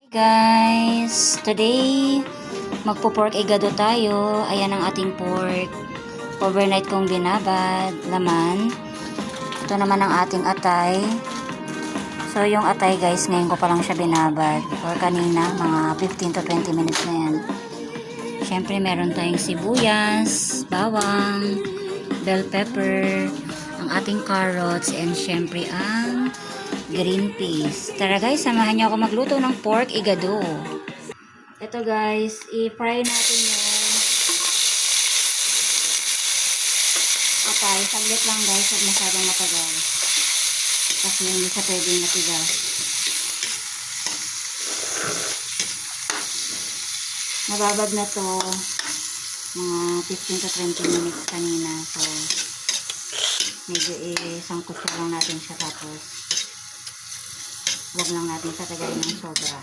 Guys, today magpo-pork igado tayo. Ayan ang ating pork. Overnight kong binabad, laman. Ito naman ang ating atay. So yung atay guys, ngayon ko pa lang siya binabad. Or kanina, mga 15 to 20 minutes na yan. Siyempre meron tayong sibuyas, bawang, bell pepper, ang ating carrots, and siyempre ang green peas. Tara guys, samahan niyo ako magluto ng pork igado. Ito guys, i-fry natin yung atay. Saglit lang guys, huwag masyadong matagal. Kasi hindi siya pwedeng matigas. Nababad na to mga 15 to 20 minutes kanina. So, medyo isangkutsa lang natin siya tapos huwag lang natin tatagayin ng sobra.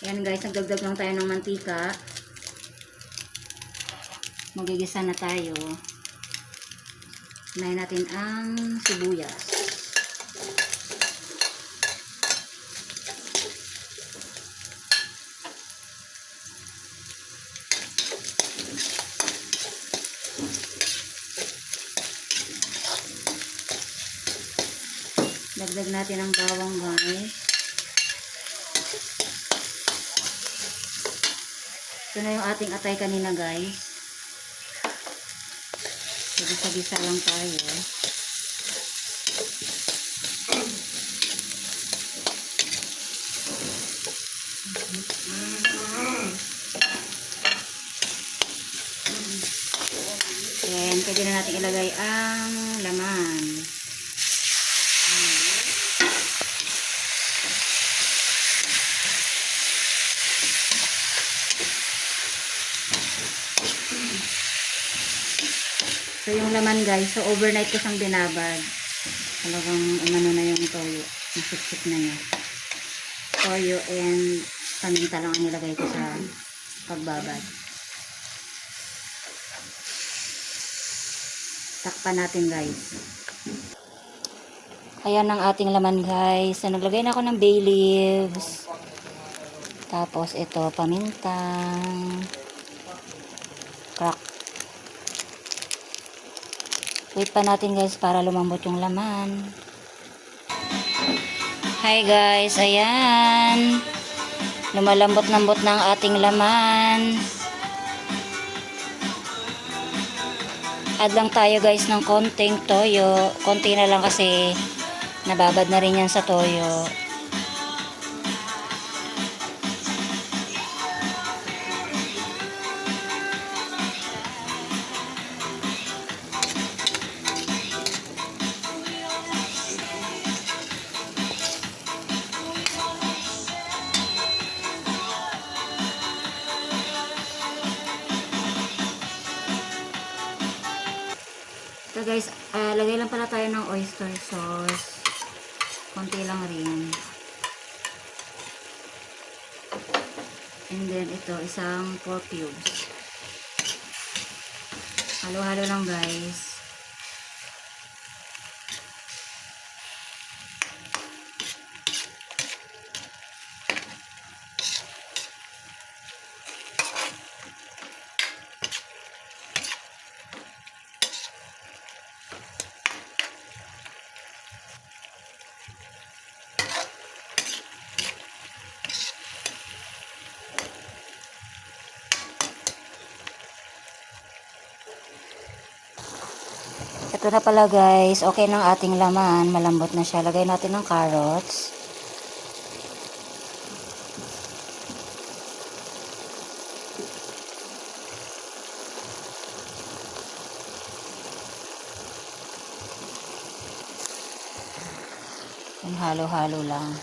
Ayan guys, nagdagdag lang tayo ng mantika. Magigisa na tayo. Unahin natin ang sibuyas. Dagdag natin ang bawang guys. Ito na yung ating atay kanina guys. Gisa-gisa lang tayo. Then, pwede na natin ilagay ang laman. So, yung laman guys, so overnight ko siyang binabad. Talagang umano na yung toyo. Nasip-sip na niya. Toyo and paminta lang ang nilagay ko sa pagbabad. Takpan natin guys. Ayan ang ating laman guys. So, naglagay na ako ng bay leaves. Tapos ito, pamintang. Crack. Wait pa natin guys para lumambot yung laman. Hi guys, ayan. Lumalambot-lambot na ang ating laman. Add lang tayo guys ng konting toyo. Konti na lang kasi nababad na rin yan sa toyo. So guys, lagay lang pala tayo ng oyster sauce. Konti lang rin. And then ito, isang pork cubes. Halo-halo lang guys. Ito na pala guys, okay ng ating laman, malambot na siya. Lagay natin ng carrots. Yung halo-halo lang.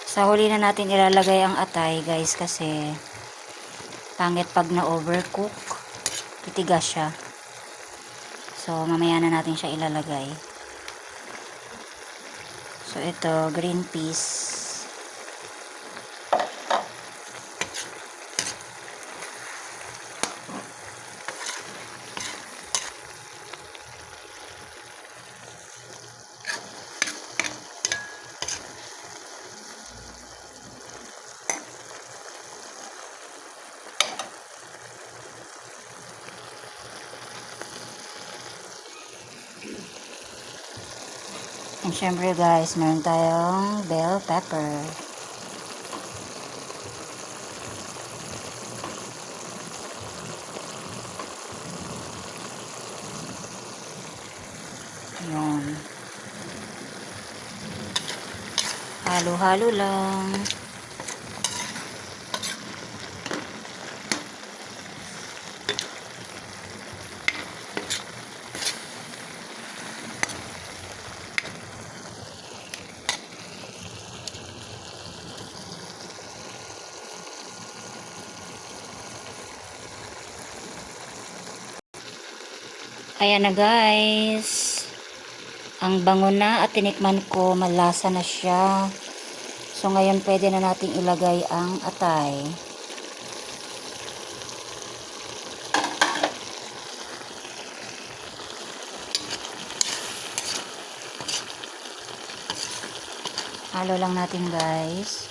Sa huli na natin ilalagay ang atay guys kasi pangit pag na-overcook. titigas siya. So, mamaya na natin siya ilalagay. So, ito, green peas. And syempre guys, meron tayong bell pepper. Yun. Halo-halo lang. Ayan na guys. Ang bango na at tinikman ko, malasa na siya. So ngayon pwede na nating ilagay ang atay. Halo lang natin guys.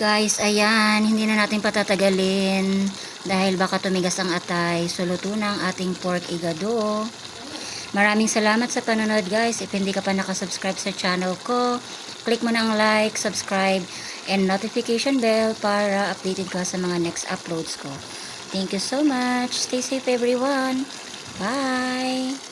Guys, ayan, hindi na natin patatagalin dahil baka tumigas ang atay. So, luto na ang ating pork igado. Maraming salamat sa panonood guys. If hindi ka pa nakasubscribe sa channel ko, click mo na ang like, subscribe, and notification bell para updated ka sa mga next uploads ko. Thank you so much. Stay safe everyone. Bye!